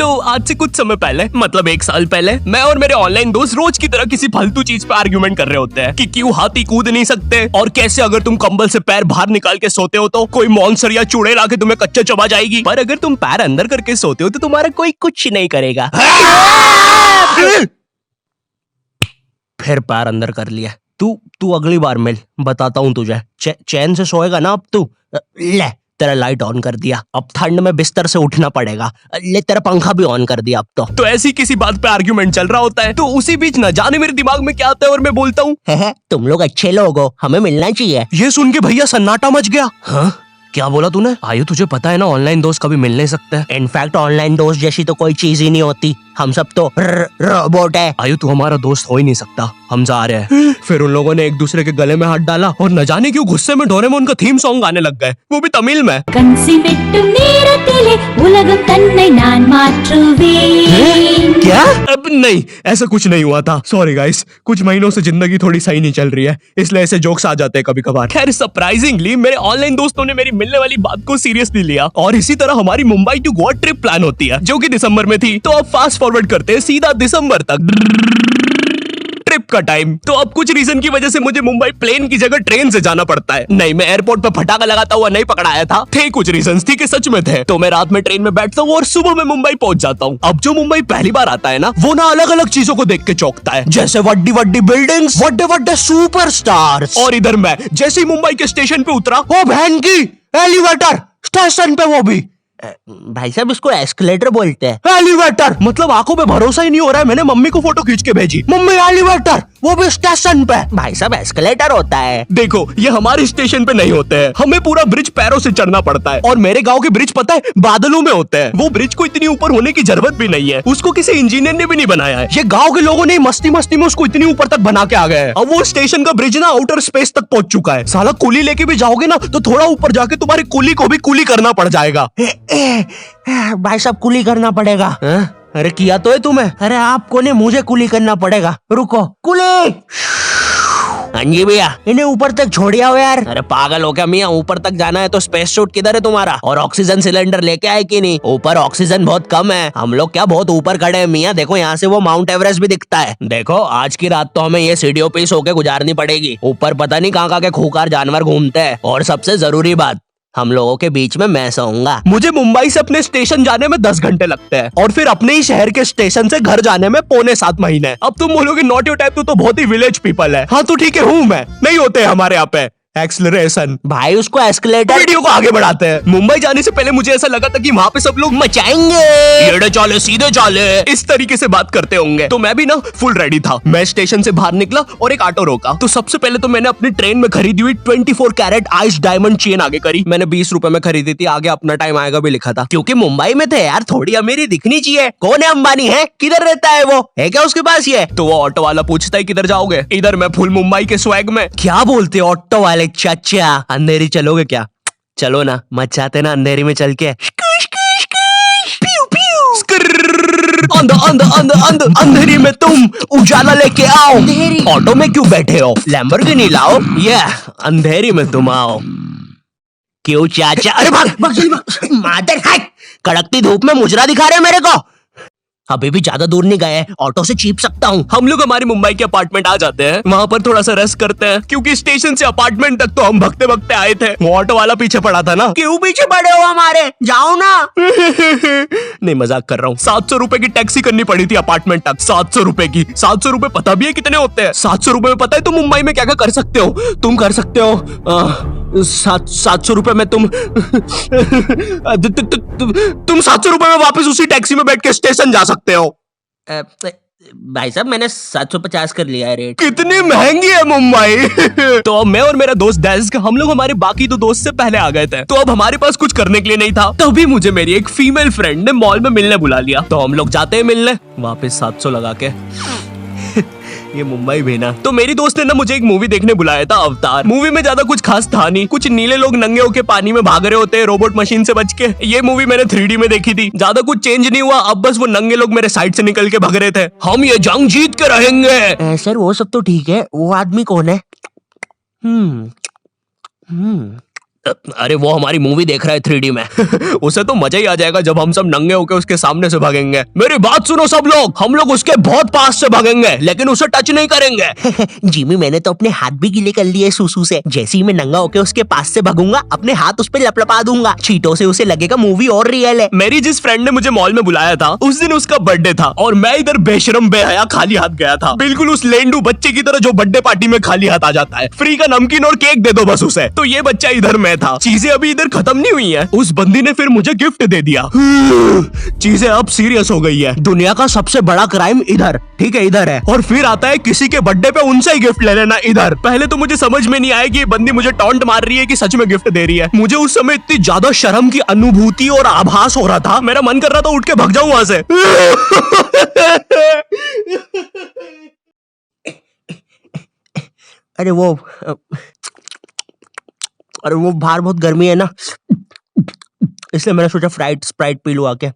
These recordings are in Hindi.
तो आज से कुछ समय पहले, मतलब 1 साल पहले, मैं और मेरे ऑनलाइन दोस्त रोज की तरह किसी फालतू चीज पे आर्ग्यूमेंट कर रहे होते हैं कि क्यों हाथी कूद नहीं सकते और कैसे अगर तुम कंबल से पैर बाहर निकाल के सोते हो तो कोई मॉन्स्टर या चुड़ैल आके तुम्हें कच्चा चबा जाएगी, पर अगर तुम पैर अंदर करके सोते हो तो तुम्हारा कोई कुछ नहीं करेगा। फिर पैर अंदर कर लिया। तू अगली बार मिल, बताता हूँ तुझे। चैन से सोएगा ना अब तू। ले तेरा लाइट ऑन कर दिया, अब ठंड में बिस्तर से उठना पड़ेगा। ले तेरा पंखा भी ऑन कर दिया अब तो ऐसी किसी बात पे आर्ग्यूमेंट चल रहा होता है, तो उसी बीच न जाने मेरे दिमाग में क्या आता है और मैं बोलता हूँ, तुम लोग अच्छे लोग हो, हमें मिलना चाहिए। ये सुन के भैया सन्नाटा मच गया। हाँ क्या बोला तूने? आयु तुझे पता है ना ऑनलाइन दोस्त कभी मिल नहीं सकते। इनफैक्ट ऑनलाइन दोस्त जैसी तो कोई चीज ही नहीं होती, हम सब तो रोबोट है। आयु तू हमारा दोस्त हो ही नहीं सकता, हम जा रहे हैं। फिर उन लोगों ने एक दूसरे के गले में हाथ डाला और न जाने क्यों गुस्से में डोरेमोन का थीम सॉन्ग गाने लग गए, वो भी तमिल में। क्या? अब नहीं, ऐसा कुछ नहीं हुआ था। सॉरी गाइस, कुछ महीनों से जिंदगी थोड़ी सही नहीं चल रही है, इसलिए ऐसे जोक्स आ जाते हैं कभी कभार। खैर सरप्राइजिंगली मेरे ऑनलाइन दोस्तों ने मेरी मिलने वाली बात को सीरियसली लिया और इसी तरह हमारी Mumbai to Goa trip plan होती है, जो कि दिसंबर में थी। तो अब फास्ट फॉरवर्ड करते हैं सीधा दिसंबर तक ट्रिप का टाइम। तो अब कुछ रीजन की वजह से मुझे मुंबई प्लेन की जगह ट्रेन से जाना पड़ता है। नहीं, मैं एयरपोर्ट पर फटाका लगाता हुआ नहीं पकड़ाया था। थे कुछ रीजंस, थी कि सच में थे। तो मैं रात में ट्रेन में बैठता हूँ और सुबह में मुंबई पहुंच जाता हूँ। अब जो मुंबई पहली बार आता है ना, वो ना अलग अलग चीजों को देख के चौंकता है, जैसे वड्डी वड्डी बिल्डिंग्स, वड्डे वड्डे सुपरस्टार्स। और इधर मैं जैसे ही मुंबई के स्टेशन पे उतरा, ओ बहन की एलिवेटर स्टेशन पे, वो भी भाई साहब इसको एस्केलेटर बोलते हैं। एलिवेटर मतलब आंखों पे भरोसा ही नहीं हो रहा है। मैंने मम्मी को फोटो खींच के भेजी, मम्मी एलिवेटर, वो भी स्टेशन पे। भाई साहब एस्केलेटर होता है। देखो ये हमारे स्टेशन पे नहीं होते हैं, हमें पूरा ब्रिज पैरों से चढ़ना पड़ता है। और मेरे गांव के ब्रिज पता है बादलों में होते हैं। वो ब्रिज को इतनी ऊपर होने की जरूरत भी नहीं है, उसको किसी इंजीनियर ने भी नहीं बनाया है। ये गाँव के लोगों ने मस्ती मस्ती में उसको इतनी ऊपर तक बना के आ गए हैं। अब वो स्टेशन का ब्रिज ना आउटर स्पेस तक पहुंच चुका है। साला कुली लेके भी जाओगे ना तो थोड़ा ऊपर जाके तुम्हारी कुली को भी कुली करना पड़ जाएगा। भाई साहब कुली करना पड़ेगा। अरे किया तो है तुम्हें। अरे आपको नहीं, मुझे कुली करना पड़ेगा। रुको, कुली। हाँ जी भैया, इन्हें ऊपर तक छोड़िया हो यार। अरे पागल हो क्या मियाँ, ऊपर तक जाना है तो स्पेस सूट किधर है तुम्हारा? और ऑक्सीजन सिलेंडर लेके आए कि नहीं? ऊपर ऑक्सीजन बहुत कम है, हम लोग क्या बहुत ऊपर खड़े हैं मियाँ। देखो यहाँ से वो माउंट एवरेस्ट भी दिखता है। देखो आज की रात तो हमें ये सीढ़ियों पे सो के गुजारनी पड़ेगी। ऊपर पता नहीं कहाँ के खूंखार जानवर घूमते हैं। और सबसे जरूरी बात, हम लोगों के बीच में मैं सोऊंगा। मुझे मुंबई से अपने स्टेशन जाने में 10 घंटे लगते हैं और फिर अपने ही शहर के स्टेशन से घर जाने में 6.25 महीने। अब तुम बोलोगे नॉट योर टाइप, तो बहुत ही विलेज पीपल है। हाँ तो ठीक है, हूँ मैं, नहीं होते हमारे यहाँ पे एक्सलरेशन। भाई उसको एस्केलेटर। वीडियो को आगे बढ़ाते हैं। मुंबई जाने से पहले मुझे ऐसा लगा था कि वहाँ पे सब लोग मचाएंगे, एड़े चाले सीधे चाले, इस तरीके से बात करते होंगे। तो मैं भी ना फुल रेडी था। मैं स्टेशन से बाहर निकला और एक ऑटो रोका। तो सबसे पहले तो मैंने अपनी ट्रेन में खरीदी हुई 24 कैरेट आइस डायमंड चेन आगे करी। मैंने 20 रुपए में खरीदी थी, आगे अपना टाइम आएगा भी लिखा था, क्योंकि मुंबई में थे यार, थोड़ी अमीरी दिखनी चाहिए। कौन है अंबानी? है किधर रहता है वो? है क्या उसके पास ये? तो वो ऑटो वाला पूछता है किधर जाओगे? इधर मैं फुल मुंबई के स्वैग में। क्या बोलते ऑटो वाले? चाचा अंधेरी चलोगे क्या? चलो ना, मचाते ना अंधेरी में चल के। अंधेरी में तुम उजाला लेके आओ। ऑटो में क्यों बैठे हो? लैम्बोर्गिनी लाओ। ये अंधेरी में तुम आओ। क्यों चाचा? अरे भाग मादर है, कड़कती धूप में मुजरा दिखा रहे मेरे को। अभी भी ज्यादा दूर नहीं गए, ऑटो से चीप सकता हूँ। हम लोग हमारी मुंबई के अपार्टमेंट आ जाते हैं, वहाँ पर थोड़ा सा रेस्ट करते हैं, क्योंकि स्टेशन से अपार्टमेंट तक तो हम भगते भगते आए थे। वो ऑटो वाला पीछे पड़ा था ना। क्यों पीछे पड़े हो हमारे? जाओ ना। नहीं मजाक कर रहा हूँ। 700 रुपए की टैक्सी करनी पड़ी थी अपार्टमेंट तक। 700 रुपए की। 700 रुपए पता भी है कितने होते हैं? 700 रुपए में पता है तुम मुंबई में क्या क्या कर सकते हो? तुम कर सकते हो 700 रुपए में तुम 700 रुपए में वापस उसी टैक्सी में बैठ के स्टेशन जा सकते हो। भाई साहब मैंने 750 कर लिया है रेट। कितनी महंगी है मुंबई। तो अब मैं और मेरा दोस्त डेस्क, हम लोग हमारे बाकी 2 दोस्त से पहले आ गए थे। तो अब हमारे पास कुछ करने के लिए नहीं था। तभी मुझे मेरी एक फीमेल फ्रेंड ने मॉल में मिलने बुला लिया। तो हम लोग जाते हैं मिलने, वापस 700 लगा के। ये मुंबई भी ना। तो मेरी दोस्त ने ना मुझे एक मूवी देखने बुलाया था, अवतार। मूवी में ज्यादा कुछ खास था नहीं, कुछ नीले लोग नंगे होके पानी में भाग रहे होते हैं रोबोट मशीन से बच के। ये मूवी मैंने 3D में देखी थी, ज्यादा कुछ चेंज नहीं हुआ। अब बस वो नंगे लोग मेरे साइड से निकल के भाग रहे थे। हम ये जंग जीत के रहेंगे। सर वो सब तो ठीक है, वो आदमी कौन है? अरे वो हमारी मूवी देख रहा है 3D में। उसे तो मजा ही आ जाएगा जब हम सब नंगे होकर उसके सामने से भागेंगे। मेरी बात सुनो सब लोग, हम लोग उसके बहुत पास से भागेंगे लेकिन उसे टच नहीं करेंगे। जिमी मैंने तो अपने हाथ भी गीले कर लिए सुसु से। जैसे ही मैं नंगा होकर उसके पास से भागूंगा अपने हाथ उस पे लपलपा दूंगा। चीटों से उसे लगेगा मूवी और रियल है। मेरी जिस फ्रेंड ने मुझे मॉल में बुलाया था उस दिन उसका बर्थडे था और मैं इधर बेशरम बेहया खाली हाथ गया था, बिल्कुल उस लेंडू बच्चे की तरह जो बर्थडे पार्टी में खाली हाथ आ जाता है। फ्री का नमकीन और केक दे दो बस उसे। तो ये बच्चा इधर मैं था। चीजें अभी इधर खत्म नहीं हुई है। उस बंदी ने फिर मुझे गिफ्ट दे दिया। चीजें अब सीरियस हो गई है। दुनिया का सबसे बड़ा क्राइम इधर, ठीक है इधर है, और फिर आता है किसी के बर्थडे पे उनसे ही गिफ्ट ले लेना इधर। पहले तो मुझे समझ में नहीं आया कि ये बंदी मुझे टॉन्ट मार रही है कि सच में गिफ्ट दे रही है। मुझे उस समय इतनी ज्यादा शर्म की अनुभूति और आभास हो रहा था, मेरा मन कर रहा था उठ के भाग जाऊं वहां से। अरे वो बाहर बहुत गर्मी है ना, इसलिए मैंने सोचा स्प्राइट पी लूं आके।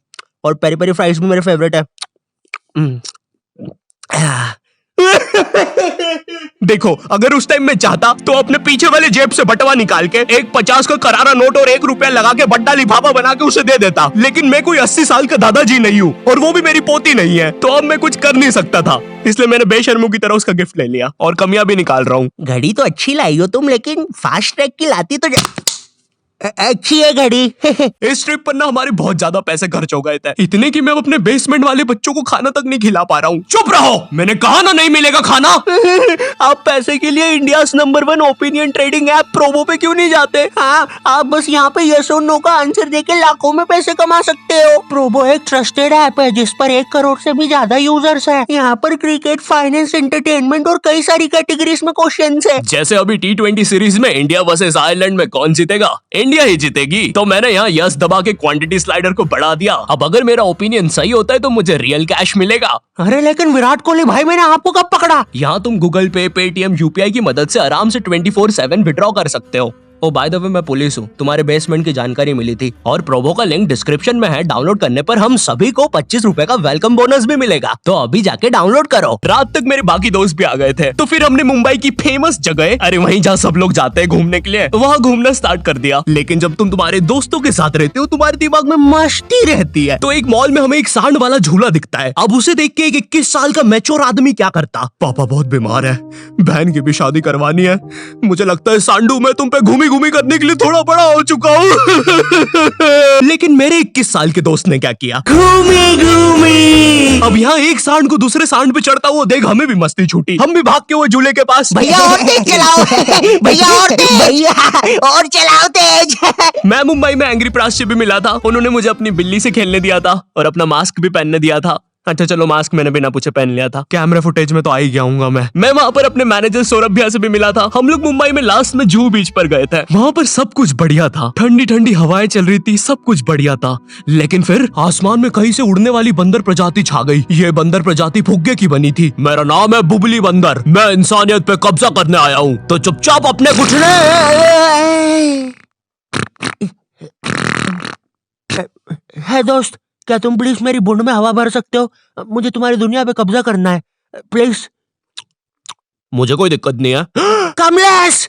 और पेरी पेरी फ्राइज भी मेरे फेवरेट है। देखो अगर उस टाइम में चाहता तो अपने पीछे वाले जेब से बटवा निकाल के एक 50 का करारा नोट और 1 रुपया लगा के बड्डा लिफाफा बना के उसे दे देता, लेकिन मैं कोई 80 साल का दादाजी नहीं हूँ और वो भी मेरी पोती नहीं है, तो अब मैं कुछ कर नहीं सकता था। इसलिए मैंने बेशर्मों की तरह उसका गिफ्ट ले लिया और कमियां भी निकाल रहा हूँ। घड़ी तो अच्छी लाई हो तुम, लेकिन फास्ट ट्रैक की लाती तो अच्छी है घड़ी। इस ट्रिप पर ना हमारे बहुत ज्यादा पैसे खर्च हो गए थे, इतने कि मैं अपने बेसमेंट वाले बच्चों को खाना तक नहीं खिला पा रहा हूँ। चुप रहो, मैंने कहा ना नहीं मिलेगा खाना। आप पैसे के लिए India number 1 opinion trading app Probo पे क्यों नहीं जाते? हाँ, आप बस यहाँ पे यस और नो का आंसर देके लाखों में पैसे कमा सकते हो। प्रोबो एक ट्रस्टेड ऐप है जिस पर 1 करोड़ से भी ज्यादा यूजर्स हैं। यहाँ पर क्रिकेट, फाइनेंस, एंटरटेनमेंट और कई सारी कैटेगरीज में क्वेश्चंस है। जैसे अभी T20 सीरीज में इंडिया वर्सेस आयरलैंड में कौन जीतेगा? इंडिया ही जीतेगी। तो मैंने यहाँ यस दबा के क्वांटिटी स्लाइडर को बढ़ा दिया। अब अगर मेरा ओपिनियन सही होता है तो मुझे रियल कैश मिलेगा। अरे लेकिन विराट कोहली भाई, मैंने आपको कब पकड़ा? यहाँ तुम गूगल पे, पेटीएम, यूपीआई की मदद से आराम से 24/7 विड्रॉ कर सकते हो। ओ बाय द वे मैं पुलिस हूँ, तुम्हारे बेसमेंट की जानकारी मिली थी और प्रोबो का लिंक डिस्क्रिप्शन में है। डाउनलोड करने पर हम सभी को 25 रुपए का वेलकम बोनस भी मिलेगा, तो अभी जाके डाउनलोड करो। रात तक मेरे बाकी दोस्त भी आ गए थे, तो फिर हमने मुंबई की फेमस जगह, अरे वहीं जहाँ सब लोग जाते हैं घूमने के लिए, वहाँ घूमना स्टार्ट कर दिया। लेकिन जब तुम तुम्हारे दोस्तों के साथ रहते हो तुम्हारे दिमाग में मस्ती रहती है। तो एक मॉल में हमें एक सांड वाला झूला दिखता है। अब उसे देख के एक 21 साल का मैच्योर आदमी क्या करता? पापा बहुत बीमार है, बहन की भी शादी करवानी है, मुझे लगता है सांडू मैं तुम पे घूमी घूमी करने के लिए थोड़ा बड़ा हो चुका हूँ। लेकिन मेरे 21 साल के दोस्त ने क्या किया? घूमी घूमी। अब यहाँ एक सांड को दूसरे सांड पे चढ़ता हुआ देख हमें भी मस्ती छूटी। हम भी भाग के वो झूले के पास। भैया और तेज चलाओ, भैया और तेज, भैया और चलाओ तेज। मैं मुंबई में एंग्री प्रास से भी मिला था, उन्होंने मुझे अपनी बिल्ली से खेलने दिया था और अपना मास्क भी पहनने दिया था। अच्छा चलो मास्क मैंने बिना पूछे पहन लिया था, कैमरा फुटेज में तो आ ही गया हूँ मैं वहाँ पर अपने मैनेजर सौरभ भैया से भी मिला था। हम लोग मुंबई में लास्ट में जुहू बीच पर गए थे। वहाँ पर सब कुछ बढ़िया था, ठंडी ठंडी हवाएं चल रही थी, सब कुछ बढ़िया था। लेकिन फिर आसमान में कहीं से उड़ने वाली बंदर प्रजाति छा गई। ये बंदर प्रजाति फुग्गे की बनी थी। मेरा नाम है बुबली बंदर, मैं इंसानियत पे कब्जा करने आया हूँ, तो चुपचाप अपने घुटने। है दोस्त, क्या तुम प्लीज मेरी बूंद में हवा भर सकते हो? मुझे तुम्हारी दुनिया पे कब्जा करना है प्लीज। मुझे कोई दिक्कत नहीं है। कमलेश,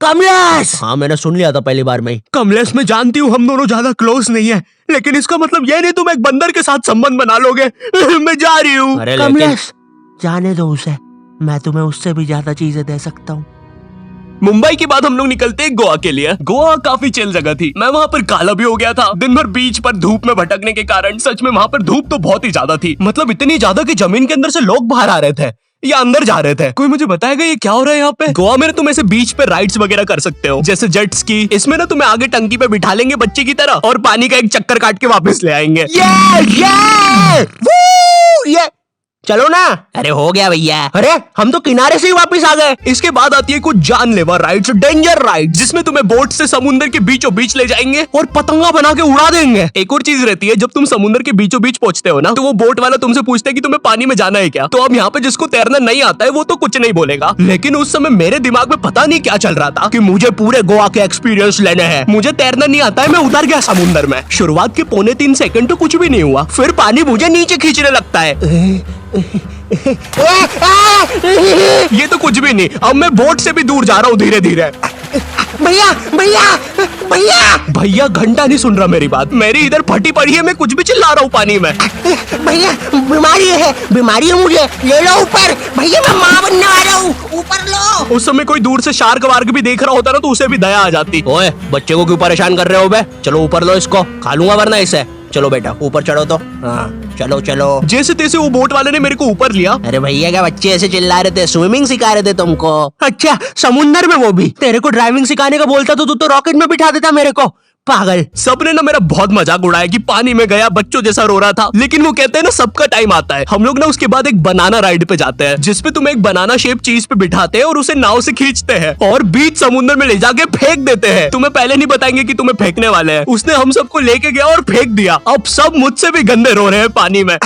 कमलेश। हाँ मैंने सुन लिया था पहली बार में ही। कमलेश मैं जानती हूँ हम दोनों ज्यादा क्लोज नहीं है, लेकिन इसका मतलब ये नहीं तुम एक बंदर के साथ संबंध बना लोगे। मैं जा रही हूँ। कमलेश जाने दो उसे, मैं तुम्हें उससे भी ज्यादा चीजें दे सकता हूँ। मुंबई के बाद हम लोग निकलते हैं गोवा के लिए। गोवा काफी चिल जगह थी। मैं वहाँ पर काला भी हो गया था दिन भर बीच पर धूप में भटकने के कारण। सच में वहाँ पर धूप तो बहुत ही ज्यादा थी, मतलब इतनी ज्यादा कि जमीन के अंदर से लोग बाहर आ रहे थे या अंदर जा रहे थे। कोई मुझे बताएगा ये क्या हो रहा है यहाँ पे? गोवा में तुम ऐसे बीच पे राइड्स वगैरह कर सकते हो, जैसे जेट स्की। इसमें ना तुम्हें आगे टंकी पे बिठा लेंगे बच्चे की तरह और पानी का एक चक्कर काट के वापस ले आएंगे। ये चलो ना। अरे हो गया भैया। अरे हम तो किनारे से ही वापस आ गए। इसके बाद आती है कुछ जानलेवा राइड्स, डेंजर राइड, जिसमें तुम्हें बोट से समुद्र के बीचों बीच ले जाएंगे और पतंगा बना के उड़ा देंगे। एक और चीज रहती है, जब तुम समुद्र के बीचों बीच पहुंचते हो ना, तो वो बोट वाला तुमसे पूछता है कि तुम्हें पानी में जाना है क्या। तो अब यहाँ पे जिसको तैरना नहीं आता है वो तो कुछ नहीं बोलेगा, लेकिन उस समय मेरे दिमाग में पता नहीं क्या चल रहा था कि मुझे पूरे गोवा के एक्सपीरियंस लेने हैं। मुझे तैरना नहीं आता है, मैं उतर गया समुद्र में। शुरुआत के 3.25 सेकंड तो कुछ भी नहीं हुआ, फिर पानी मुझे नीचे खींचने लगता है। ये तो कुछ भी नहीं, अब मैं बोट से भी दूर जा रहा हूँ धीरे धीरे। भैया भैया भैया भैया घंटा नहीं सुन रहा मेरी बात, मेरी इधर फटी पड़ी है, मैं कुछ भी चिल्ला रहा हूँ पानी में। भैया बीमारी है मुझे, ले लो ऊपर। भैया मैं माँ बनने वाला हूँ, ऊपर लो। उस समय कोई दूर से शार्क वार्क भी देख रहा होता ना तो उसे भी दया आ जाती। ओए बच्चे को क्यों परेशान कर रहे हो बे? चलो ऊपर लो इसको, खा लूंगा वरना इसे। चलो बेटा ऊपर चढ़ो तो। हाँ चलो चलो। जैसे तैसे वो बोट वाले ने मेरे को ऊपर लिया। अरे भैया क्या बच्चे ऐसे चिल्ला रहे थे? स्विमिंग सिखा रहे थे तुमको? अच्छा समुंदर में वो भी? तेरे को ड्राइविंग सिखाने का बोलता तो तू तो रॉकेट में बिठा देता मेरे को, पागल। सबने ना मेरा बहुत मजाक उड़ाया कि पानी में गया बच्चों जैसा रो रहा था, लेकिन वो कहते हैं ना सबका टाइम आता है। हम लोग ना उसके बाद एक बनाना राइड पे जाते हैं जिसपे तुम्हें एक बनाना शेप चीज पे बिठाते हैं और उसे नाव से खींचते हैं और बीच समुद्र में ले जाके फेंक देते हैं। तुम्हें पहले नहीं बताएंगे कि तुम्हें फेंकने वाले हैं। उसने हम सबको लेके गया और फेंक दिया। अब सब मुझसे भी गंदे रो रहे हैं पानी में।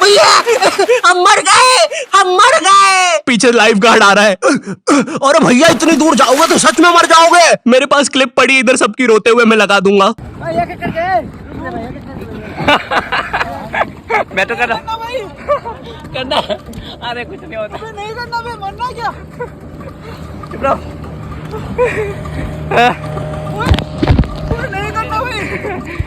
भैया हम मर गए। पीछे लाइफ गार्ड आ रहा है। और भैया इतनी दूर जाओगे तो सच में मर जाओगे। मेरे पास क्लिप पड़ी इधर सबकी रोते हुए, मैं लगा दूंगा। मैं तो करना अरे कुछ नहीं होता, नहीं करना, मैं मरना क्या? चुप रहो। नहीं करना भाई।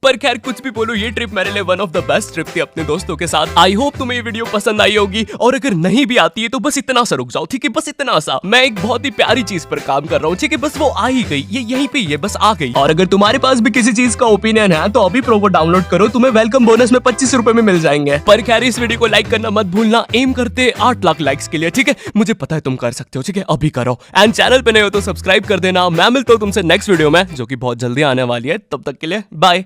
पर खैर कुछ भी बोलो, ये ट्रिप मेरे लिए one of the best trip थी अपने दोस्तों के साथ। आई होप तुम्हें ये वीडियो पसंद आई होगी, और अगर नहीं भी आती है तो बस इतना सा रुक जाओ, ठीक है? बस इतना सा। मैं एक बहुत ही प्यारी चीज पर काम कर रहा हूँ, ठीक है? बस वो आ ही गई, ये यहीं पे ही है, बस आ गई। और अगर तुम्हारे पास भी किसी चीज का ओपिनियन है तो अभी प्रोमो डाउनलोड करो, तुम्हें वेलकम बोनस में 25 रुपए में मिल जाएंगे। पर खैर इस वीडियो को लाइक करना मत भूलना, एम करते 8 लाख लाइक्स के लिए, ठीक है? मुझे पता है तुम कर सकते हो, ठीक है? अभी करो। एंड चैनल पे नए हो तो सब्सक्राइब कर देना। मैं मिलता हूँ तुमसे नेक्स्ट वीडियो में जो कि बहुत जल्दी आने वाली है। तब तक के लिए बाय।